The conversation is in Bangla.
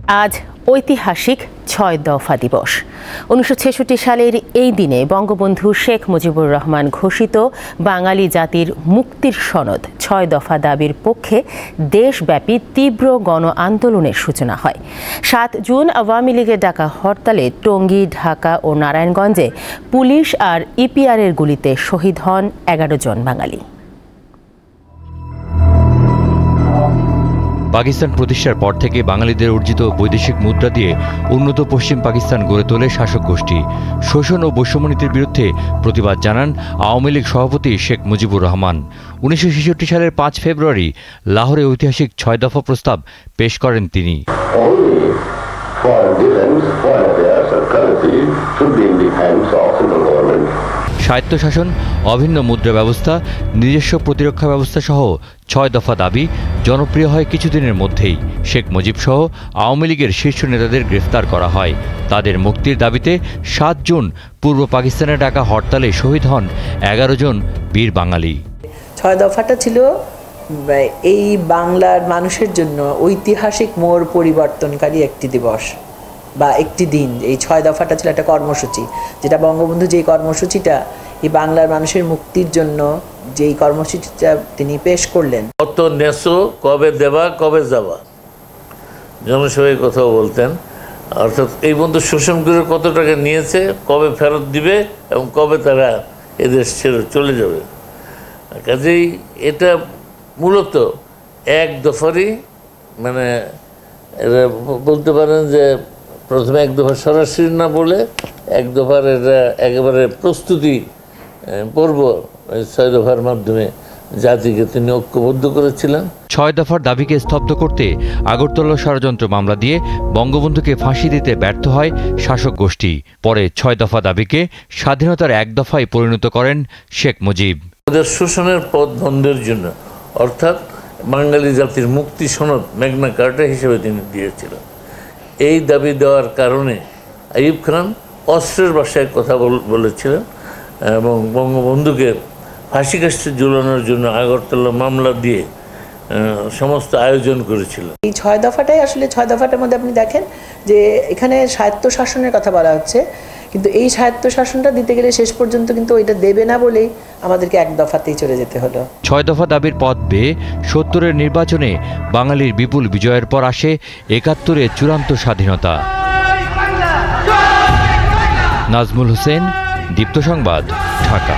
আজ ঐতিহাসিক ৬ দফা দিবস। ১৯৬৬ সালের এই দিনে বঙ্গবন্ধু শেখ মুজিবুর রহমান ঘোষিত বাঙালি জাতির মুক্তির সনদ ৬ দফা দাবির পক্ষে দেশব্যাপী তীব্র গণ আন্দোলনের সূচনা হয়। ৭ জুন আওয়ামী লীগের ডাকা হরতালে টঙ্গী, ঢাকা ও নারায়ণগঞ্জে পুলিশ আর ইপিআরের গুলিতে শহীদ হন ১১ জন বাঙালি। পাকিস্তান প্রতিষ্ঠার পর থেকে বাঙালিদের অর্জিত বৈদেশিক মুদ্রা দিয়ে উন্নত পশ্চিম পাকিস্তান গড়ে তোলে শাসক গোষ্ঠী। শোষণ ও বৈষম্যনীতির বিরুদ্ধে প্রতিবাদ জানান আওয়ামী লীগ সভাপতি শেখ মুজিবুর রহমান। ১৯৬৬ সালের ৫ ফেব্রুয়ারি লাহোরে ঐতিহাসিক ৬ দফা প্রস্তাব পেশ করেন তিনি। স্বায়ত্তশাসন, অভিন্ন মুদ্রা ব্যবস্থা, নিজস্ব প্রতিরক্ষা ব্যবস্থা সহ ৬ দফা দাবি জনপ্রিয় হয় কিছুদিনের মধ্যেই। শেখ মুজিব সহ আওয়ামী লীগের শীর্ষ নেতাদের গ্রেফতার করা হয়। তাদের মুক্তির দাবিতে ৭ জুন পূর্ব পাকিস্তানে ডাকা হরতালে শহীদ হন ১১ জন বীর বাঙালি। ৬ দফাটা ছিল এই বাংলার মানুষের জন্য ঐতিহাসিক মোড় পরিবর্তনকারী একটি দিবস বা একটি দিন। এই ৬ দফাটা ছিল একটা কর্মসূচি, যেটা বঙ্গবন্ধু যেই কর্মসূচিটা এই বাংলার মানুষের মুক্তির জন্য যেই কর্মসূচিটা তিনি পেশ করলেন। কত নেছো, কবে দেবা, কবে যাবা, জনসভায় কথাও বলতেন। অর্থাৎ এই বন্ধু শোষণ করে কত টাকা নিয়েছে, কবে ফেরত দিবে এবং কবে তারা এদেশ ছেড়ে চলে যাবে। কাজেই এটা মূলত এক দফারই মানে এরা বলতে পারেন যে প্রথমে এক দফা সরাসরি না বলে এক দফার এটা একেবারে প্রস্তুতি পর্ব ৬ দফার মাধ্যমে জাতিকে তিনি ঐক্যবদ্ধ করেছিলেন। ৬ দফার দাবিকে স্তব্ধ করতে আগরতলা ষড়যন্ত্র মামলা দিয়ে বঙ্গবন্ধুকে ফাঁসি দিতে ব্যর্থ হয় শাসক গোষ্ঠী। পরে ৬ দফা দাবিকে স্বাধীনতার এক দফায় পরিণত করেন শেখ মুজিব। ওদের শোষণের পথ বন্ধের জন্য, অর্থাৎ বাঙালি জাতির মুক্তি সনদ ম্যাগনা কার্টা হিসেবে তিনি দিয়েছিলেন। এই দাবি দেওয়ার কারণে আইয়ুব খান অস্ত্রের ভাষায় কথা বলেছিলেন এবং বঙ্গবন্ধুকে ফাঁসি কাস্টে ঝুলানোর জন্য আগরতলা মামলা দিয়ে সমস্ত আয়োজন করেছিল। এই ৬ দফাটাই আসলে ৬ দফাটার মধ্যে আপনি দেখেন যে এখানে স্বায়ত্তশাসনের কথা বলা হচ্ছে, কিন্তু এই স্বায়ত্তশাসনটা দিতে গেলে শেষ পর্যন্ত কিন্তু ওইটা দেবে না বলেই আমাদেরকে এক দফাতেই চলে যেতে হলো। ৬ দফা দাবির পথ বেয়ে ৭০-এর নির্বাচনে বাঙালির বিপুল বিজয়ের পর আসে ৭১-এর চূড়ান্ত স্বাধীনতা। নাজমুল হোসেন, দীপ্ত সংবাদ, ঢাকা।